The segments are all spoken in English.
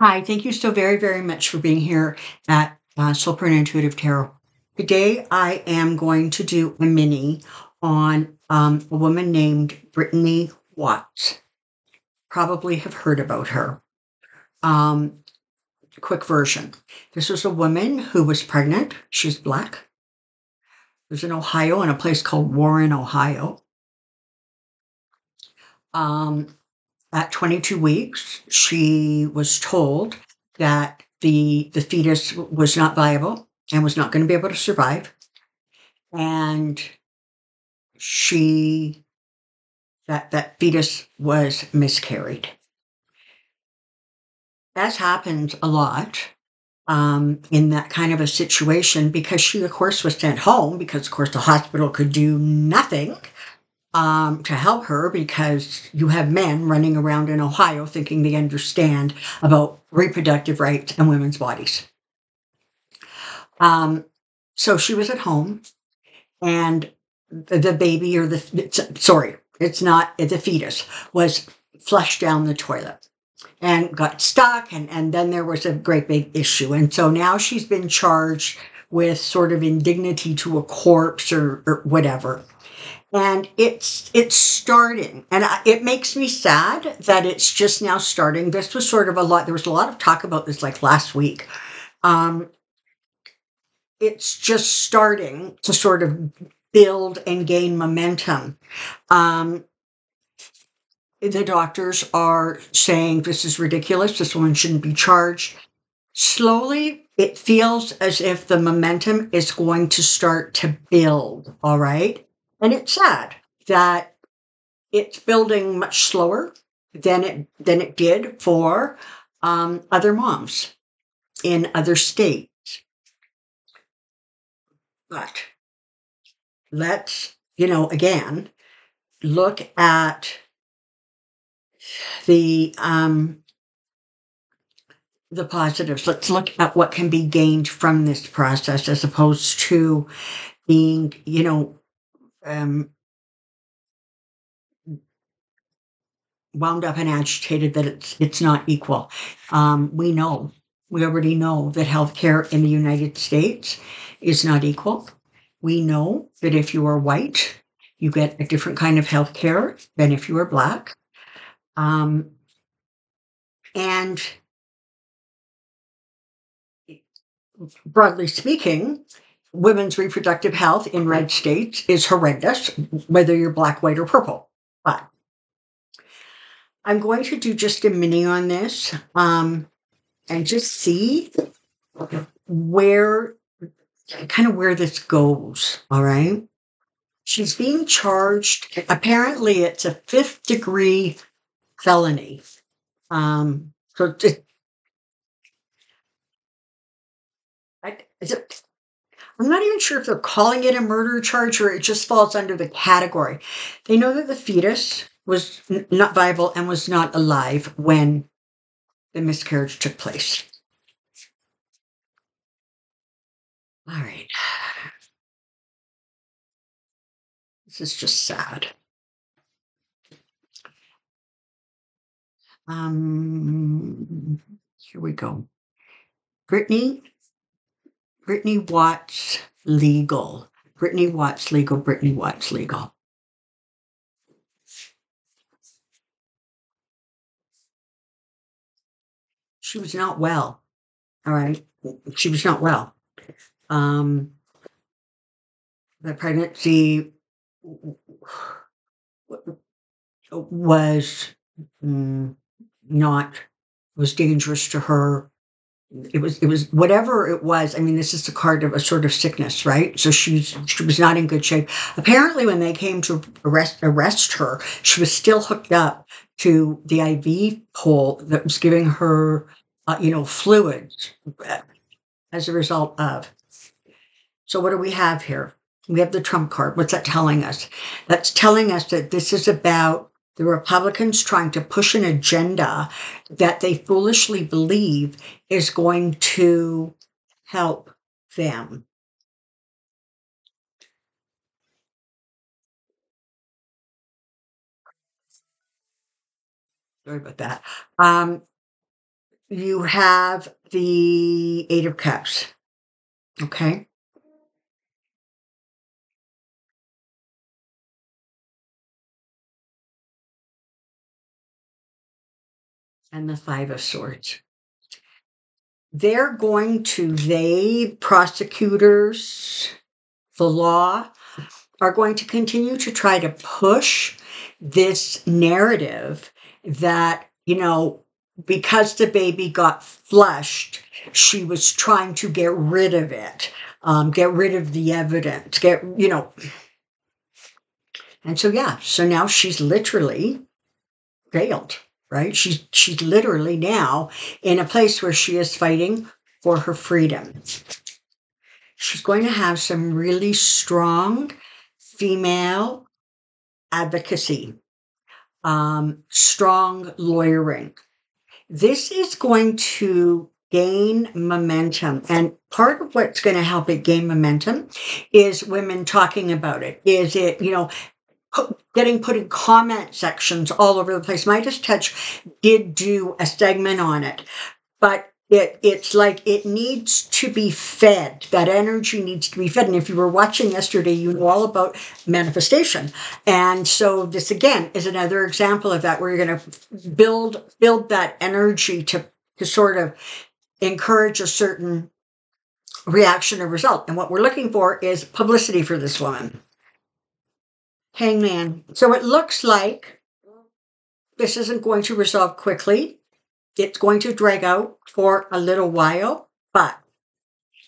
Hi, thank you so very, very much for being here at Soulprint Intuitive Tarot. Today, I am going to do a mini on a woman named Brittany Watts. Probably have heard about her. Um, Quick version. This was a woman who was pregnant. She's Black. It was in Ohio, in a place called Warren, Ohio. Um, at 22 weeks, she was told that the fetus was not viable and was not going to be able to survive. And she that fetus was miscarried. That's happened a lot in that kind of a situation because she, of course, was sent home because, of course, the hospital could do nothing to help her because you have men running around in Ohio thinking they understand about reproductive rights and women's bodies. Um, so she was at home, and the baby, or sorry, it's not, the fetus was flushed down the toilet and got stuck. And then there was a great big issue. And so now she's been charged with sort of indignity to a corpse or whatever. And it's starting, and it makes me sad that it's just now starting. This was sort of a lot. There was a lot of talk about this like last week. Um, it's just starting to sort of build and gain momentum. Um, the doctors are saying this is ridiculous. This woman shouldn't be charged. Slowly, it feels as if the momentum is going to start to build. All right. And it's sad that it's building much slower than it did for other moms in other states. But let's, again, look at the um, the positives. Let's look at what can be gained from this process as opposed to being, um, wound up and agitated that it's not equal. We already know that healthcare in the United States is not equal. We know that if you are white, you get a different kind of healthcare than if you are Black. Um, and broadly speaking, women's reproductive health in red states is horrendous, whether you're Black, white, or purple. But I'm going to do just a mini on this and just see where where this goes. All right. She's being charged. Apparently, it's a fifth degree felony. So is it, I'm not even sure if they're calling it a murder charge or it just falls under the category. They know that the fetus was not viable and was not alive when the miscarriage took place. All right. This is just sad. Here we go. Brittany, Brittany Watts legal. Brittany Watts legal. Brittany Watts legal. She was not well. All right. She was not well. Um, the pregnancy was not was dangerous to her. It was whatever it was. I mean, this is the card of a sort of sickness, right? So she was not in good shape. Apparently, when they came to arrest her, she was still hooked up to the IV pole that was giving her, fluids as a result of. So what do we have here? We have the Trump card. What's that telling us? That's telling us that this is about the Republicans trying to push an agenda that they foolishly believe is going to help them. Sorry about that. you have the Eight of Cups. Okay. And the Five of Swords. Prosecutors, the law, are going to continue to try to push this narrative that, because the baby got flushed, she was trying to get rid of it, get rid of the evidence, And so now she's literally failed, right? She's literally now in a place where she is fighting for her freedom. She's going to have some really strong female advocacy, strong lawyering. This is going to gain momentum. And part of what's going to help it gain momentum is women talking about it. Is it, getting put in comment sections all over the place. Midas Touch did do a segment on it, but it's like it needs to be fed. That energy needs to be fed. And if you were watching yesterday, you know all about manifestation. And so this again is another example of that, where you're going to build that energy to sort of encourage a certain reaction or result. And what we're looking for is publicity for this woman. Hangman. So it looks like this isn't going to resolve quickly. It's going to drag out for a little while, but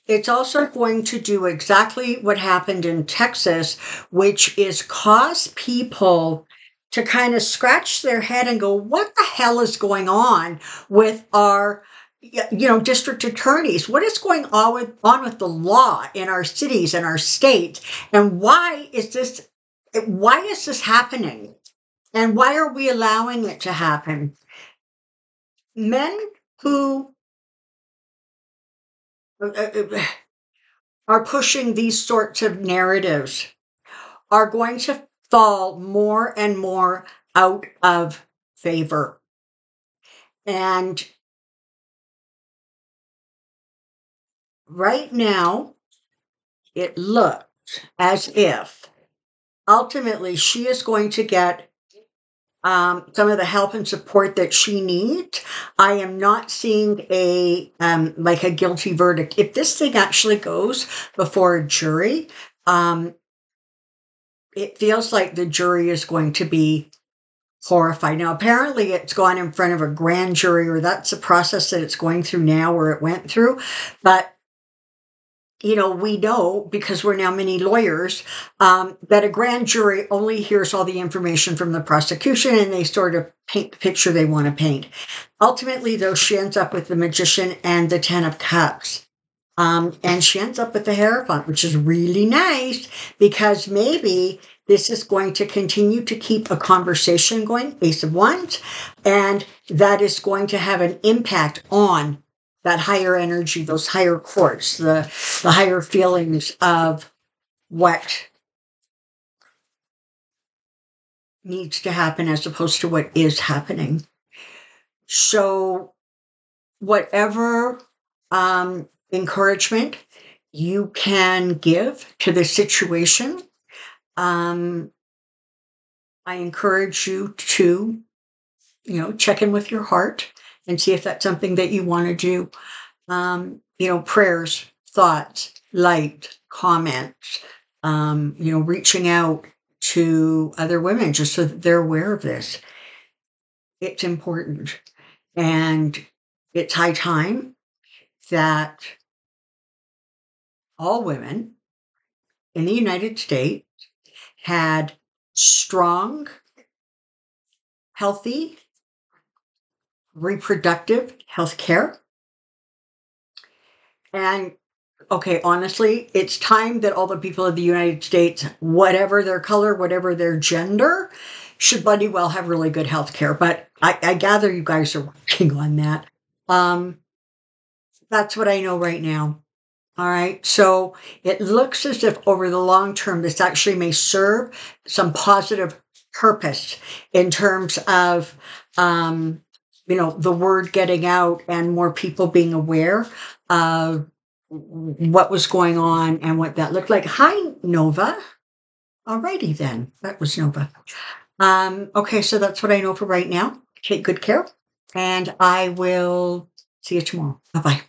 it's also going to do exactly what happened in Texas, which is cause people to kind of scratch their head and go, what the hell is going on with our district attorneys? What is going on with the law in our cities and our states? And why is this happening? And why are we allowing it to happen? Men who are pushing these sorts of narratives are going to fall more and more out of favor. And right now, it looks as if ultimately she is going to get some of the help and support that she needs. I am not seeing a guilty verdict. If this thing actually goes before a jury, it feels like the jury is going to be horrified. Now, apparently it's gone in front of a grand jury, or that's the process that it's going through now, or it went through. But we know, because we're now many lawyers, that a grand jury only hears all the information from the prosecution, and they sort of paint the picture they want to paint. Ultimately, though, she ends up with the Magician and the Ten of Cups. And she ends up with the Hierophant, which is really nice, because maybe this is going to continue to keep a conversation going, Ace of Wands, and that is going to have an impact on that higher energy, those higher courts, the higher feelings of what needs to happen as opposed to what is happening. So whatever encouragement you can give to the situation, I encourage you to, check in with your heart and see if that's something that you want to do. Prayers, thoughts, light, comments, reaching out to other women just so that they're aware of this. It's important. And it's high time that all women in the United States had strong, healthy, reproductive health care. And okay, honestly, it's time that all the people of the United States, whatever their color, whatever their gender, should bloody well have really good health care. But I gather you guys are working on that. That's what I know right now. All right. So it looks as if over the long term, this actually may serve some positive purpose in terms of, the word getting out and more people being aware of what was going on and what that looked like. Hi, Nova. Alrighty then. That was Nova. Okay, so that's what I know for right now. Take good care, and I will see you tomorrow. Bye bye.